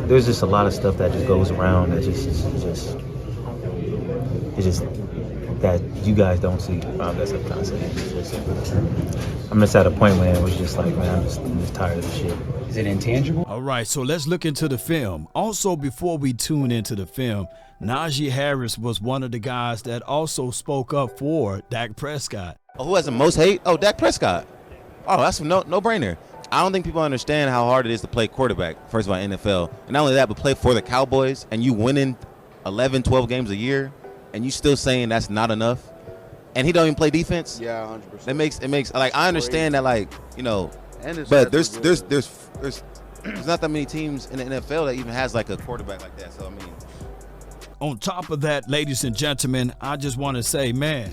there's just a lot of stuff that just goes around that it's just that you guys don't see. That's what I'm trying to say. I'm just at a point when it was just like, man, I'm just tired of this shit. Is it intangible? All right, so let's look into the film. Also, before we tune into the film, Najee Harris was one of the guys that also spoke up for Dak Prescott. Oh, who has the most hate? Oh, Dak Prescott. Oh, that's a no-brainer. I don't think people understand how hard it is to play quarterback, first of all, in NFL. And not only that, but play for the Cowboys, and you winning 11, 12 games a year, and you still saying that's not enough. And he don't even play defense. Yeah, 100%. It makes like, I understand that, like, you know, And but there's not that many teams in the NFL that even has like a quarterback like that. So I mean, On top of that, ladies and gentlemen, I just want to say, man,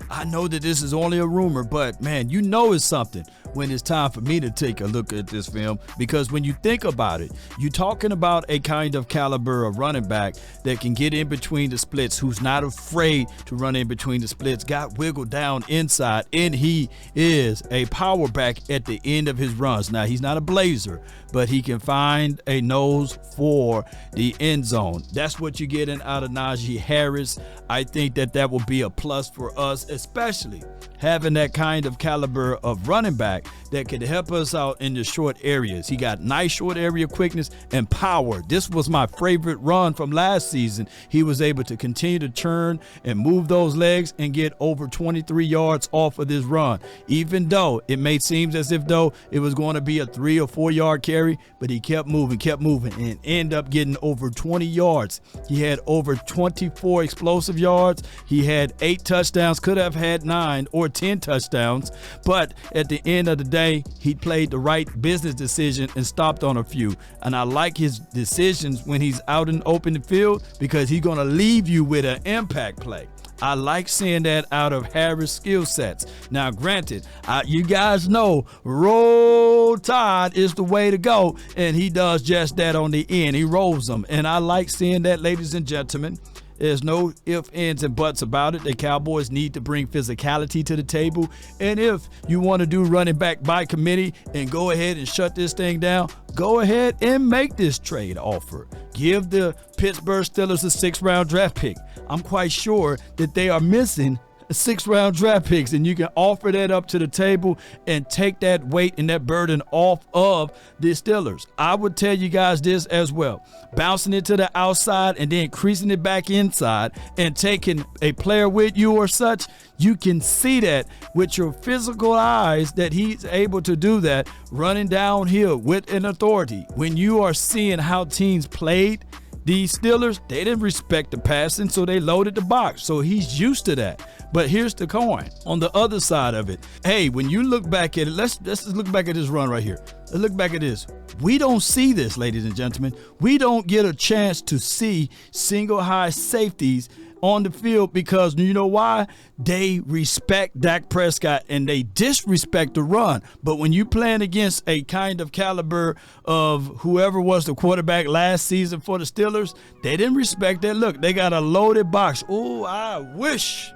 I know that this is only a rumor, but man, you know it's something when it's time for me to take a look at this film, because when you think about it, you're talking about a kind of caliber of running back that can get in between the splits, who's not afraid to run in between the splits, got wiggled down inside, and he is a power back at the end of his runs. Now, he's not a blazer, but he can find a nose for the end zone. That's what you're getting out of Najee Harris. I think that will be a plus for us, especially having that kind of caliber of running back that could help us out in the short areas. He got nice short area quickness and power. This was my favorite run from last season. He was able to continue to turn and move those legs and get over 23 yards off of this run, even though it may seem as if though it was going to be a 3 or 4 yard carry, but he kept moving and ended up getting over 20 yards. He had over 24 explosive yards. He had 8 touchdowns, could have had 9 or 10 touchdowns, but at the end of the day, he played the right business decision and stopped on a few. And I like his decisions when he's out in open field, because he's going to leave you with an impact play. I like seeing that out of Harris' skill sets. Now, granted, you guys know roll tide is the way to go, and he does just that on the end. He rolls them, and I like seeing that, ladies and gentlemen. There's no ifs, ands, and buts about it. The Cowboys need to bring physicality to the table. And if you want to do running back by committee and go ahead and shut this thing down, go ahead and make this trade offer. Give the Pittsburgh Steelers a 6th-round draft pick. I'm quite sure that they are missing 6th-round draft picks, and you can offer that up to the table and take that weight and that burden off of the Steelers. I would tell you guys this as well. Bouncing it to the outside and then creasing it back inside and taking a player with you or such, you can see that with your physical eyes that he's able to do that, running downhill with an authority. When you are seeing how teams played the Steelers, they didn't respect the passing, so they loaded the box. So he's used to that. But here's the coin. On the other side of it, hey, when you look back at it, let's just look back at this run right here. Let's look back at this. We don't see this, ladies and gentlemen. We don't get a chance to see single high safeties on the field, because you know why? They respect Dak Prescott and they disrespect the run. But when you playing against a kind of caliber of whoever was the quarterback last season for the Steelers, they didn't respect that. Look, they got a loaded box. Oh, I wish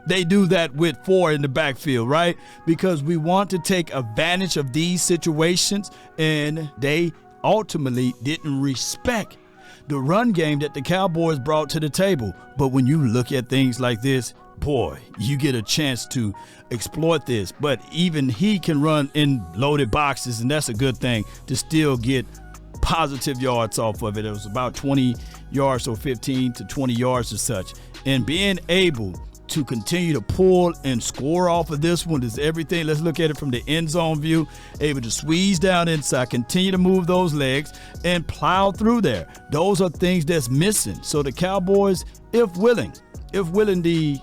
they do that with 4 in the backfield, right? Because we want to take advantage of these situations, and they ultimately didn't respect the run game that the Cowboys brought to the table. But when you look at things like this, boy, you get a chance to exploit this. But even he can run in loaded boxes, and that's a good thing to still get positive yards off of it. It was about 20 yards or 15 to 20 yards or such. And being able to continue to pull and score off of this one is everything. Let's look at it from the end zone view. Able to squeeze down inside, continue to move those legs and plow through there. Those are things that's missing. So the Cowboys, if willing, the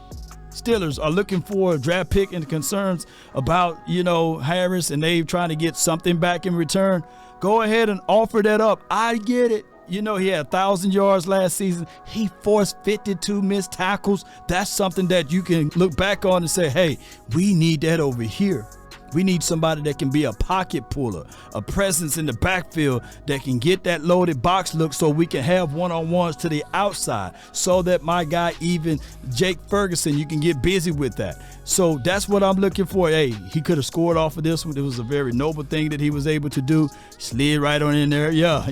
Steelers are looking for a draft pick and concerns about, Harris, and they trying to get something back in return, go ahead and offer that up. I get it. He had 1,000 yards last season. He forced 52 missed tackles. That's something that you can look back on and say, hey, we need that over here. We need somebody that can be a pocket puller, a presence in the backfield that can get that loaded box look so we can have one-on-ones to the outside so that my guy, even Jake Ferguson, you can get busy with that. So that's what I'm looking for. Hey, he could have scored off of this one. It was a very noble thing that he was able to do. Slid right on in there. Yeah.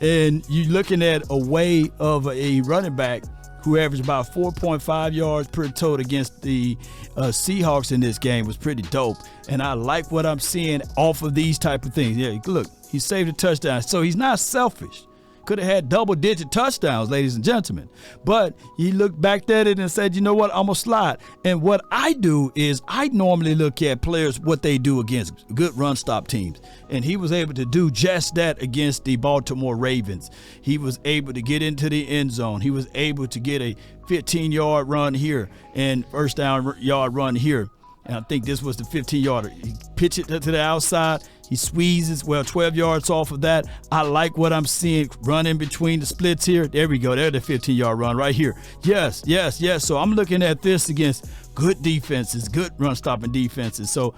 And you're looking at a way of a running back who averaged about 4.5 yards per tote against the Seahawks in this game. Was pretty dope. And I like what I'm seeing off of these type of things. Yeah, look, he saved a touchdown. So he's not selfish. Could have had double-digit touchdowns, ladies and gentlemen. But he looked back at it and said, you know what, I'm going to slide. And what I do is I normally look at players, what they do against good run-stop teams. And he was able to do just that against the Baltimore Ravens. He was able to get into the end zone. He was able to get a 15-yard run here and first down yard run here. And I think this was the 15-yarder. He pitched it to the outside. He squeezes, 12 yards off of that. I like what I'm seeing running between the splits here. There we go. There's the 15-yard run right here. Yes. So I'm looking at this against good defenses, good run-stopping defenses. So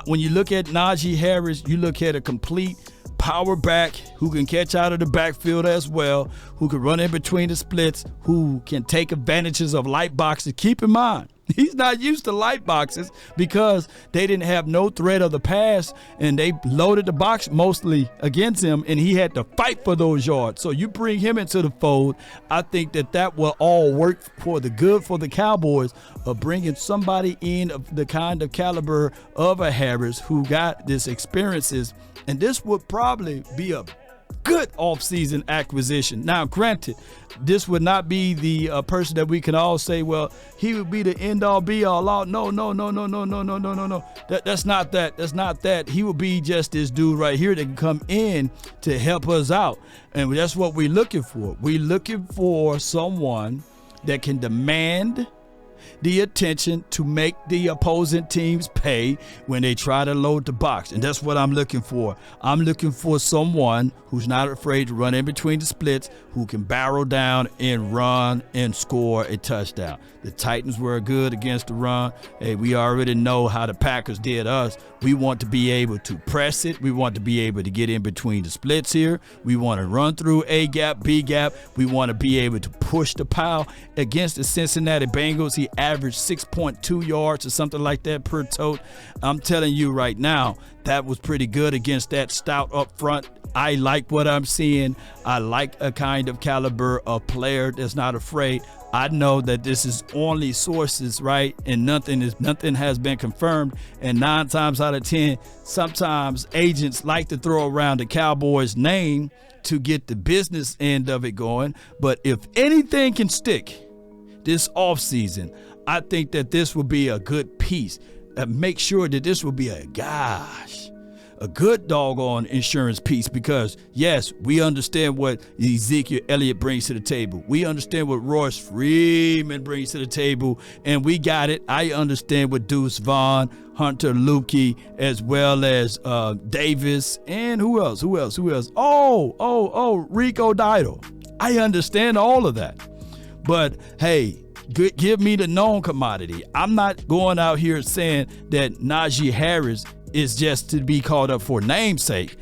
when you look at Najee Harris, you look at a complete power back who can catch out of the backfield as well, who can run in between the splits, who can take advantages of light boxes. Keep in mind, he's not used to light boxes because they didn't have no threat of the pass, and they loaded the box mostly against him, and he had to fight for those yards. So you bring him into the fold, I think that will all work for the good for the Cowboys of bringing somebody in of the kind of caliber of a Harris who got this experiences, and this would probably be a good offseason acquisition. Now, granted, this would not be the person that we can all say, well, he would be the end-all, be-all. No. That's not that. That's not that. He would be just this dude right here that can come in to help us out. And that's what we're looking for. We're looking for someone that can demand the attention to make the opposing teams pay when they try to load the box. And that's what I'm looking for. I'm looking for someone who's not afraid to run in between the splits, who can barrel down and run and score a touchdown. The Titans were good against the run. Hey, we already know how the Packers did us. We want to be able to press it. We want to be able to get in between the splits here. We want to run through A gap, B gap. We want to be able to push the pile. Against the Cincinnati Bengals, he averaged 6.2 yards or something like that per tote. I'm telling you right now, that was pretty good against that stout up front. I like what I'm seeing. I like a kind of caliber of player that's not afraid. I know that this is only sources, right? And nothing has been confirmed. And 9 times out of 10, sometimes agents like to throw around the Cowboys' name to get the business end of it going. But if anything can stick this offseason, I think that this will be a good piece. Make sure that this will be a good doggone insurance piece, because yes, we understand what Ezekiel Elliott brings to the table. We understand what Royce Freeman brings to the table, and we got it. I understand what Deuce Vaughn, Hunter Lukey, as well as Davis, and who else? Oh, Rico Didal. I understand all of that. But hey, give me the known commodity. I'm not going out here saying that Najee Harris is just to be called up for namesake.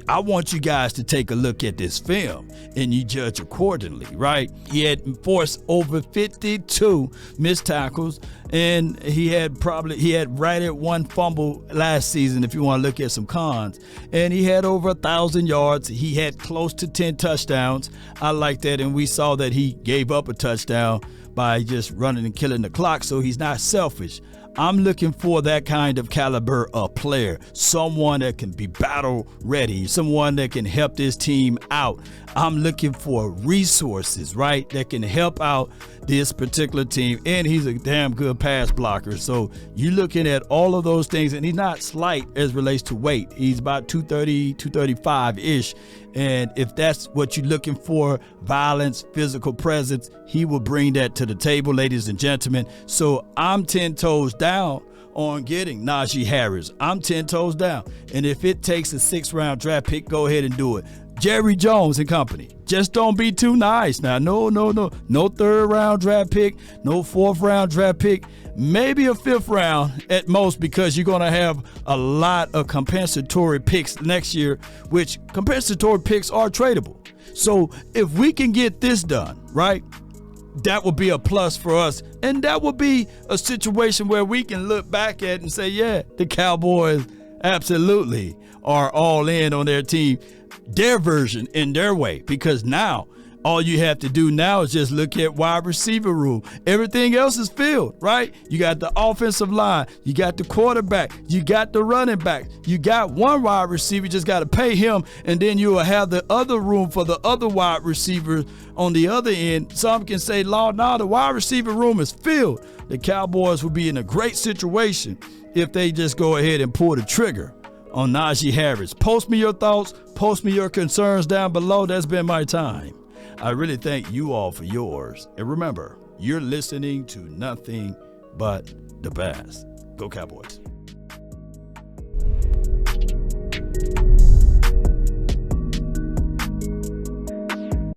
I want you guys to take a look at this film and you judge accordingly, right? He had forced over 52 missed tackles, and he had right at one fumble last season, if you want to look at some cons. And he had over 1,000 yards. He had close to 10 touchdowns. I like that, and we saw that he gave up a touchdown by just running and killing the clock, so he's not selfish. I'm looking for that kind of caliber of player, someone that can be battle ready, someone that can help this team out. I'm looking for resources, right, that can help out this particular team, and he's a damn good pass blocker. So you're looking at all of those things, and he's not slight as relates to weight. He's about 230, 235-ish, and if that's what you're looking for, violence, physical presence, he will bring that to the table, ladies and gentlemen. So I'm 10 toes down on getting Najee Harris. I'm 10 toes down. And if it takes a 6th-round draft pick, go ahead and do it. Jerry Jones and company. Just don't be too nice. Now, no third-round draft pick, no fourth-round draft pick, maybe a fifth round at most, because you're going to have a lot of compensatory picks next year, which compensatory picks are tradable. So if we can get this done, right, that would be a plus for us. And that would be a situation where we can look back at and say, yeah, the Cowboys absolutely are all in on their team, their version, in their way, because now all you have to do now is just look at wide receiver room. Everything else is filled, right? You got the offensive line, you got the quarterback, you got the running back, you got one wide receiver, just got to pay him, and then you will have the other room for the other wide receiver on the other end. Some can say, Lord, now the wide receiver room is filled. The Cowboys will be in a great situation if they just go ahead and pull the trigger on Najee Harris. Post me your thoughts, post me your concerns down below. That's been my time. I really thank you all for yours. And remember, you're listening to nothing but the best. Go Cowboys.